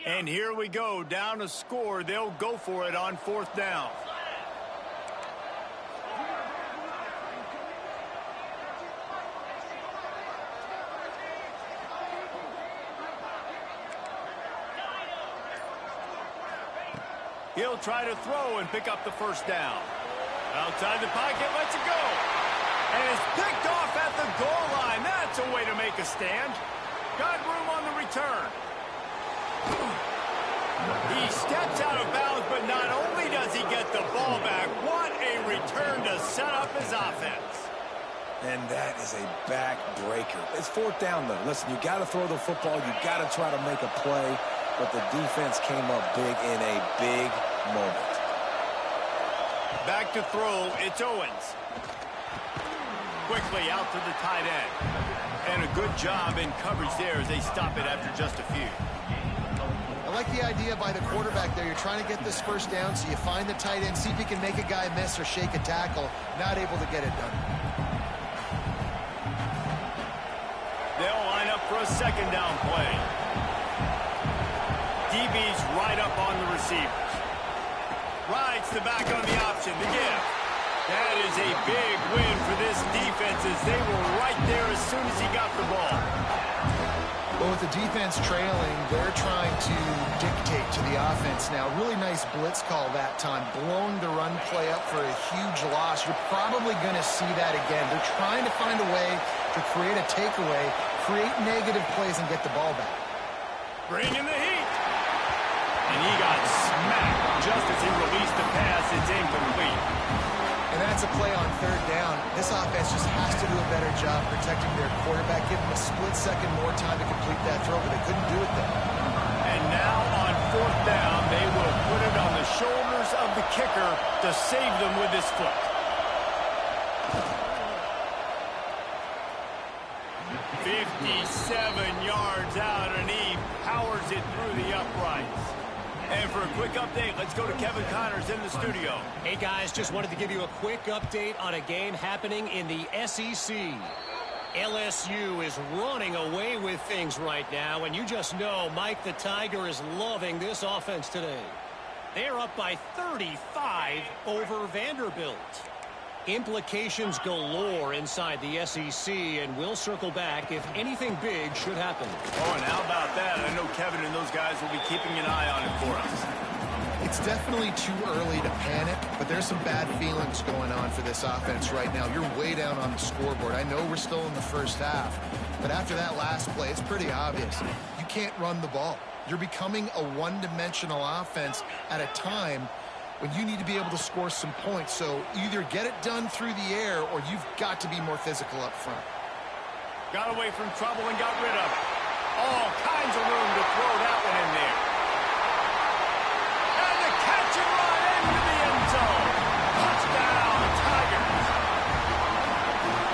And here we go, down a score. They'll go for it on 4th down. He'll try to throw and pick up the 1st down. Outside the pocket, lets it go. And it's picked off at the goal line. That's a way to make a stand. Got room on the return. He steps out of bounds, but not only does he get the ball back, what a return to set up his offense. And that is a backbreaker. It's 4th down, though. Listen, you got to throw the football. You got to try to make a play. But the defense came up big in a big moment. Back to throw, it's Owens. Quickly out to the tight end. And a good job in coverage there as they stop it after just a few. I like the idea by the quarterback there. You're trying to get this 1st down, so you find the tight end, see if he can make a guy miss or shake a tackle. Not able to get it done. They'll line up for a 2nd down play. DB's right up on the receivers. Rides the back on the option, the give. That is a big win for this defense as they were right there as soon as he got the ball. Well, with the defense trailing, they're trying to dictate to the offense now. Really nice blitz call that time, blowing the run play up for a huge loss. You're probably going to see that again. They're trying to find a way to create a takeaway, create negative plays, and get the ball back. Bring in the heat. And he got smacked just as he released the pass. It's incomplete. And that's a play on 3rd down. This offense just has to do a better job protecting their quarterback, give him a split second more time to complete that throw, but they couldn't do it there. And now on 4th down, they will put it on the shoulders of the kicker to save them with his foot. 57 yards out, and he powers it through the uprights. And for a quick update, let's go to Kevin Connors in the studio. Hey, guys, just wanted to give you a quick update on a game happening in the SEC. LSU is running away with things right now, and you just know Mike the Tiger is loving this offense today. They're up by 35 over Vanderbilt. Implications galore inside the SEC, and we'll circle back if anything big should happen. Oh, and how about that? I know Kevin and those guys will be keeping an eye on it for us. It's definitely too early to panic, but there's some bad feelings going on for this offense right now. You're way down on the scoreboard. I know we're still in the 1st half, but after that last play, it's pretty obvious. You can't run the ball. You're becoming a one-dimensional offense at a time when you need to be able to score some points. So either get it done through the air or you've got to be more physical up front. Got away from trouble and got rid of it. All kinds of room to throw that one in there. And the catch and run into the end zone. Touchdown, Tigers.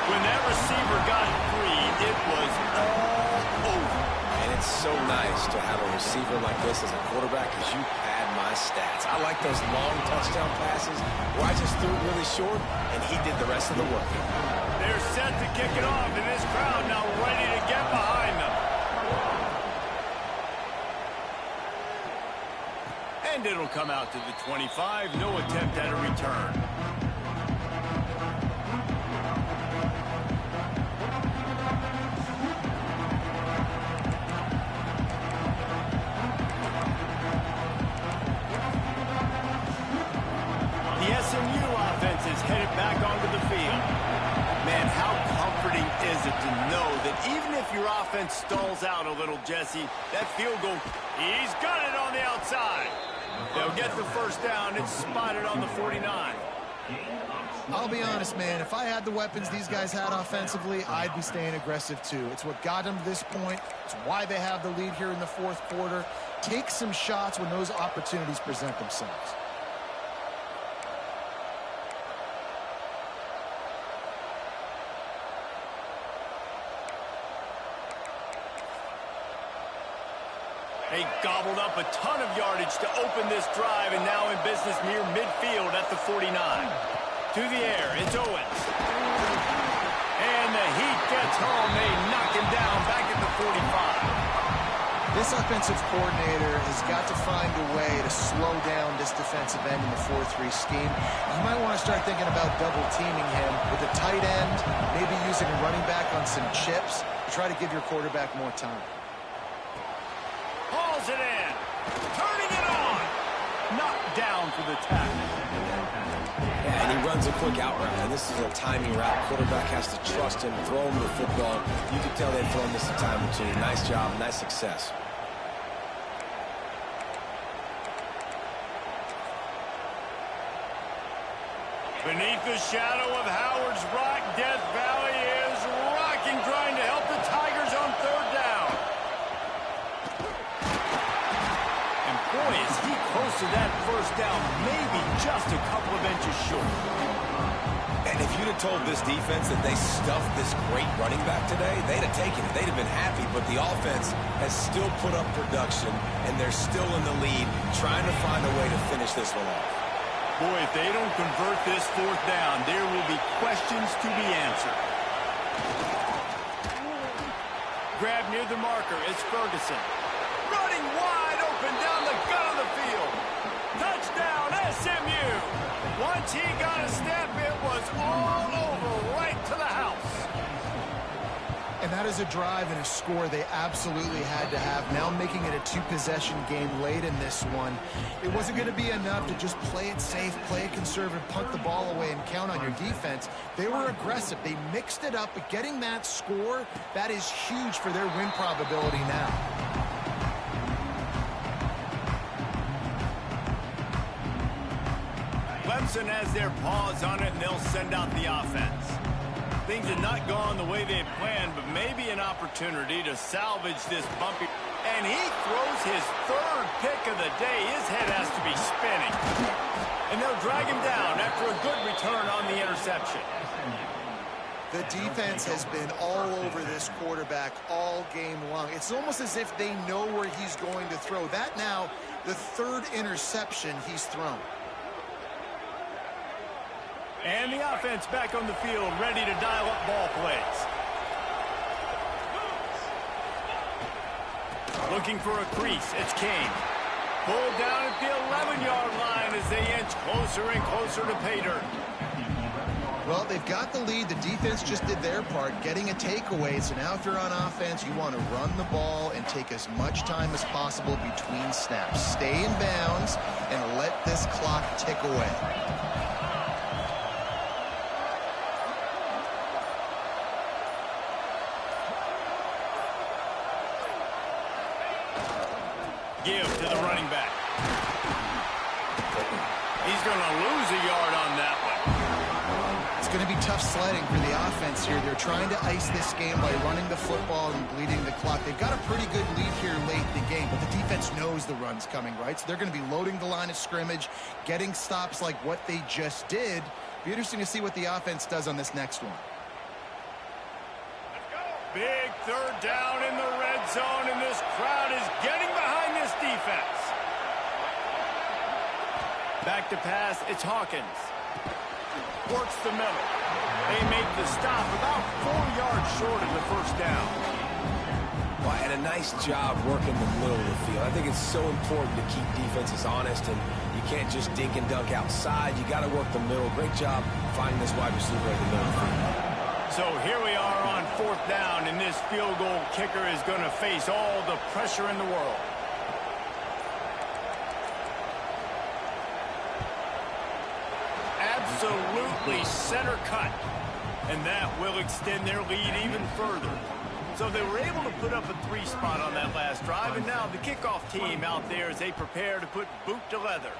When that receiver got free, it was all over. And it's so nice to have a receiver like this as a quarterback because you pad my stats. I like those long touchdown passes where I just threw it really short and he did the rest of the work. They're set to kick it off, and this crowd now ready to get behind them. And it'll come out to the 25. No attempt at a return. The SMU offense is headed back onto the field. Man, how comforting is it to know that even if your offense stalls out a little, Jesse, that field goal, he's got it on the outside. They'll get the 1st down. It's spotted on the 49. I'll be honest, man. If I had the weapons these guys had offensively, I'd be staying aggressive too. It's what got them to this point. It's why they have the lead here in the 4th quarter. Take some shots when those opportunities present themselves. They gobbled up a ton of yardage to open this drive, and now in business near midfield at the 49. To the air, it's Owens. And the Heat gets home. They knock him down back at the 45. This offensive coordinator has got to find a way to slow down this defensive end in the 4-3 scheme. You might want to start thinking about double teaming him with a tight end, maybe using a running back on some chips to try to give your quarterback more time. Hauls it in. Turning it on. Knocked down for the tackle. Yeah, and he runs a quick out route, and this is a timing route. Quarterback has to trust him, throw him the football. You can tell they've thrown this a time or two. Nice job, nice success. Beneath the shadow of Howard's Rock, Death Valley is rocking, trying to help the Tigers on third down. And boy, is he close to that first down, maybe just a couple of inches short. And if you'd have told this defense that they stuffed this great running back today, they'd have taken it. They'd have been happy, but the offense has still put up production, and they're still in the lead, trying to find a way to finish this one off. Boy, if they don't convert this fourth down, there will be questions to be answered. Grab near the marker. It's Ferguson. Running wide open down the gut of the field. Touchdown, SMU. Once he got a step, it was all over, right to the house. And that is a drive and a score they absolutely had to have. Now making it a two-possession game late in this one. It wasn't going to be enough to just play it safe, play it conservative, punt the ball away, and count on your defense. They were aggressive. They mixed it up, but getting that score, that is huge for their win probability now. Clemson has their paws on it, and they'll send out the offense. Things have not gone the way they had planned, but maybe an opportunity to salvage this bumpy. And he throws his third pick of the day. His head has to be spinning. And they'll drag him down after a good return on the interception. The defense has been all over this quarterback all game long. It's almost as if they know where he's going to throw. That now, the third interception he's thrown. And the offense back on the field, ready to dial up ball plays. Looking for a crease, it's Kane. Pulled down at the 11-yard line as they inch closer and closer to pay dirt. Well, they've got the lead. The defense just did their part, getting a takeaway. So now if you're on offense, you want to run the ball and take as much time as possible between snaps. Stay in bounds and let this clock tick away. Give to the running back. He's going to lose a yard on that one. It's going to be tough sledding for the offense here. They're trying to ice this game by running the football and bleeding the clock. They've got a pretty good lead here late in the game, but the defense knows the run's coming, right? So they're going to be loading the line of scrimmage, getting stops like what they just did. Be interesting to see what the offense does on this next one. Big third down in the red zone, and this crowd is getting behind this defense. Back to pass, it's Hawkins. Works the middle. They make the stop about 4 yards short of the first down. Well, and a nice job working the middle of the field. I think it's so important to keep defenses honest, and you can't just dink and dunk outside. You got to work the middle. Great job finding this wide receiver in the middle of the field. So here we are on fourth down, and this field goal kicker is going to face all the pressure in the world. Absolutely center cut. And that will extend their lead even further. So they were able to put up a 3 spot on that last drive, and now the kickoff team out there as they prepare to put boot to leather.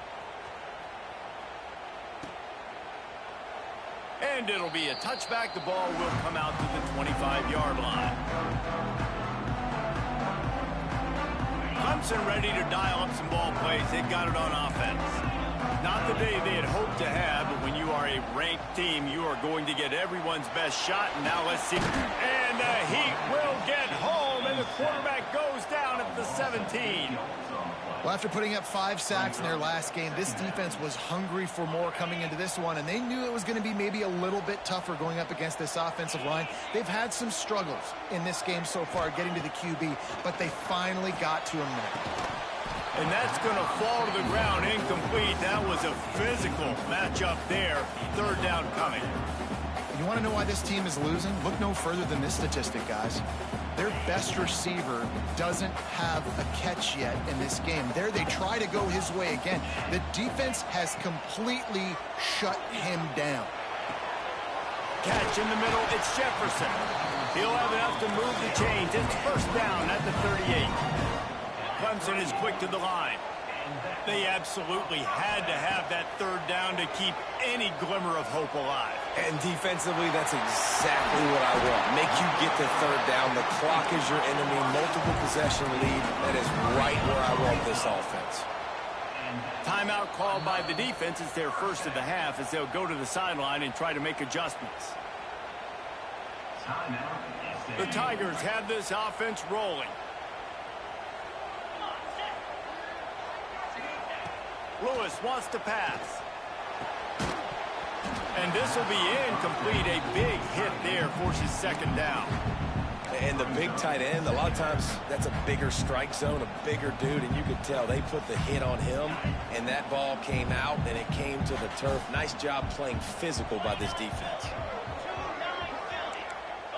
And it'll be a touchback. The ball will come out to the 25-yard line. Clemson ready to dial up some ball plays. They've got it on offense. Not the day they had hoped to have, but when you are a ranked team, you are going to get everyone's best shot. And now let's see. And the Heat will get home, and the quarterback goes down at the 17. Well, after putting up 5 sacks in their last game, this defense was hungry for more coming into this one, and they knew it was going to be maybe a little bit tougher going up against this offensive line. They've had some struggles in this game so far getting to the QB, but they finally got to him now. And that's going to fall to the ground incomplete. That was a physical matchup there. 3rd down coming. You want to know why this team is losing? Look no further than this statistic, guys. Their best receiver doesn't have a catch yet in this game. There they try to go his way again. The defense has completely shut him down. Catch in the middle. It's Jefferson. He'll have enough to move the chains. It's 1st down at the 38. Clemson is quick to the line. They absolutely had to have that 3rd down to keep any glimmer of hope alive. And defensively, that's exactly what I want. Make you get to 3rd down. The clock is your enemy. Multiple possession lead. That is right where I want this offense. Timeout called by the defense. It's their first of the half as they'll go to the sideline and try to make adjustments. The Tigers have this offense rolling. Lewis wants to pass. And this will be incomplete. A big hit there forces 2nd down. And the big tight end, a lot of times that's a bigger strike zone, a bigger dude, and you could tell they put the hit on him, and that ball came out, and it came to the turf. Nice job playing physical by this defense.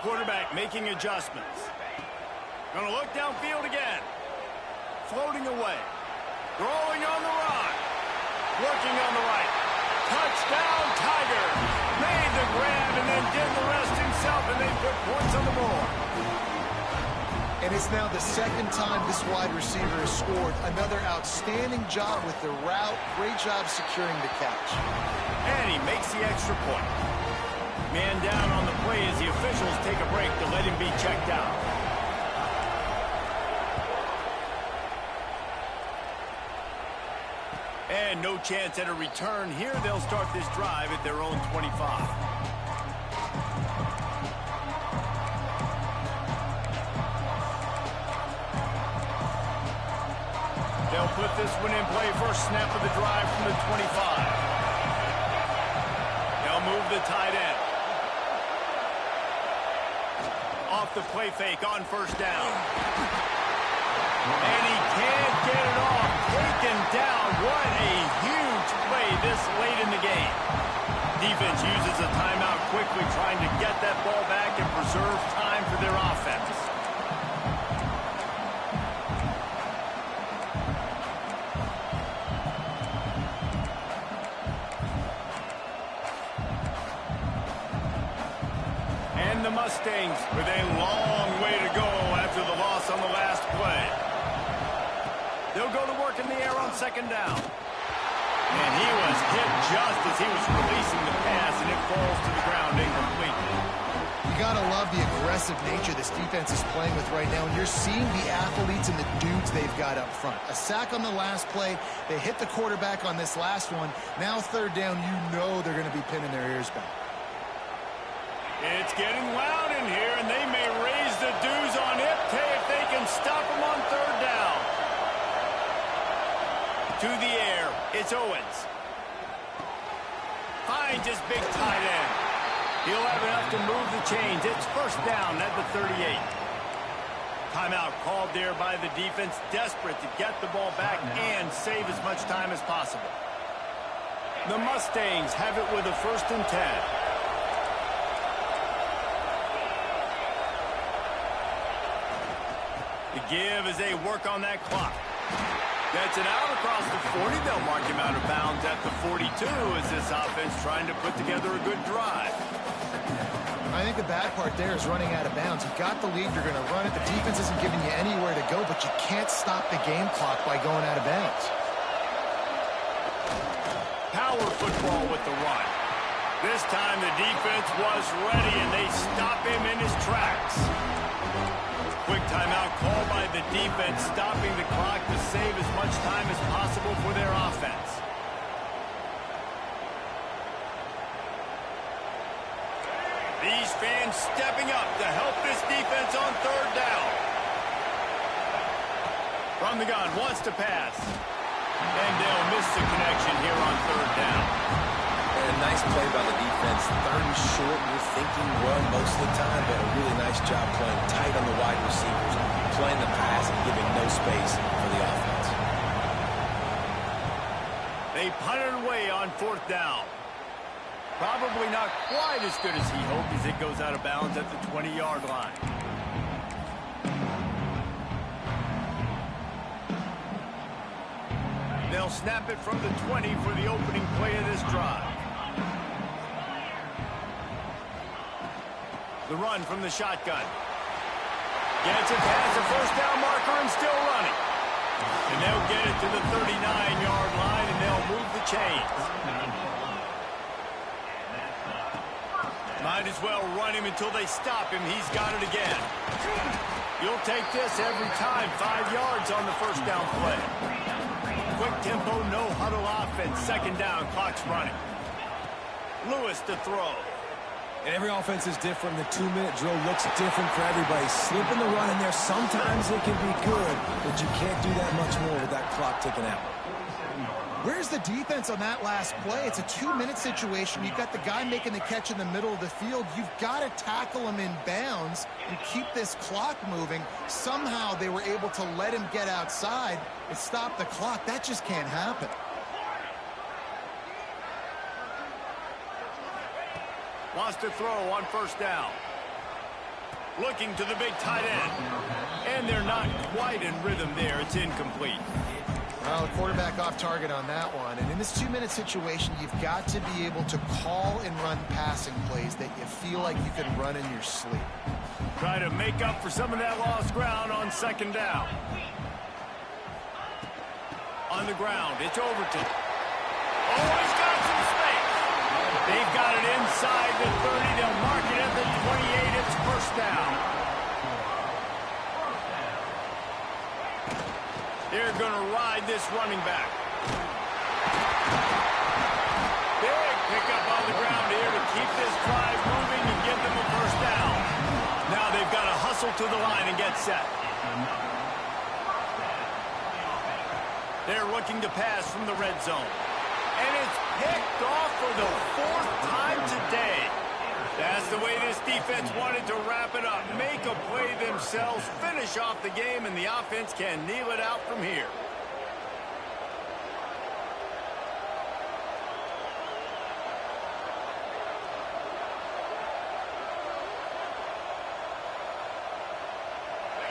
Quarterback making adjustments. Going to look downfield again. Floating away. Throwing on the run. Working on the right. Touchdown, Tiger. Made the grab and then did the rest himself, and they put points on the board. And it's now the 2nd time this wide receiver has scored. Another outstanding job with the route. Great job securing the catch. And he makes the extra point. Man down on the play as the officials take a break to let him be checked out. And no chance at a return here. They'll start this drive at their own 25. They'll put this one in play. First snap of the drive from the 25. They'll move the tight end. Off the play fake on 1st down. And he can't get it off. Taken down. What a huge play this late in the game. Defense uses a timeout quickly, trying to get that ball back and preserve time for their offense. And the Mustangs with a long way to go after the loss on the last play. They'll go to work in the air on 2nd down. And he was hit just as he was releasing the pass, and it falls to the ground incomplete. You got to love the aggressive nature this defense is playing with right now, and you're seeing the athletes and the dudes they've got up front. A sack on the last play. They hit the quarterback on this last one. Now 3rd down, you know they're going to be pinning their ears back. It's getting loud in here, and they may raise the dues on it if they can stop them on 3rd down. To the air, it's Owens. Finds his big tight end. He'll have enough to move the chains. It's 1st down at the 38. Timeout called there by the defense, desperate to get the ball back and save as much time as possible. The Mustangs have it with a 1st and 10. The give as they work on that clock. Gets it out across the 40. They'll mark him out of bounds at the 42 as this offense trying to put together a good drive. I think the bad part there is running out of bounds. You've got the lead. You're going to run it. The defense isn't giving you anywhere to go, but you can't stop the game clock by going out of bounds. Power football with the run. This time the defense was ready, and they stop him in his tracks. Quick timeout called by the defense, stopping the clock to save as much time as possible for their offense. These fans stepping up to help this defense on 3rd down. From the gun, wants to pass. And they'll miss the connection here on third down. And a nice play by the defense. Third and short, you're thinking run most of the time, but a really nice job playing tight on the wide receivers, playing the pass and giving no space for the offense. They punted away on fourth down. Probably not quite as good as he hoped as it goes out of bounds at the 20-yard line. They'll snap it from the 20 for the opening play of this drive. The run from the shotgun. Gets it past the first down marker and still running. And they'll get it to the 39-yard line and they'll move the chains. Might as well run him until they stop him. He's got it again. You'll take this every time. 5 yards on the first down play. Quick tempo, no huddle offense. Second down, clock's running. Lewis to throw. And every offense is different. The 2-minute drill looks different for everybody. Slipping the run in there, sometimes it can be good, but you can't do that much more with that clock ticking out. Where's the defense on that last play? It's a 2-minute situation. You've got the guy making the catch in the middle of the field. You've got to tackle him in bounds and keep this clock moving. Somehow they were able to let him get outside and stop the clock. That just can't happen. Wants to throw on first down. Looking to the big tight end. And they're not quite in rhythm there. It's incomplete. Well, the quarterback off target on that one. And in this 2-minute situation, you've got to be able to call and run passing plays that you feel like you can run in your sleep. Try to make up for some of that lost ground on second down. On the ground, it's Overton. Oh, he's got some space. They've got it inside the 30. They'll mark it at the 28. It's first down. They're going to ride this running back. Big pickup on the ground here to keep this drive moving and give them a first down. Now they've got to hustle to the line and get set. They're looking to pass from the red zone. And it's picked off for the 4th time today. That's the way this defense wanted to wrap it up. Make a play themselves, finish off the game, and the offense can kneel it out from here.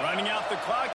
Running out the clock.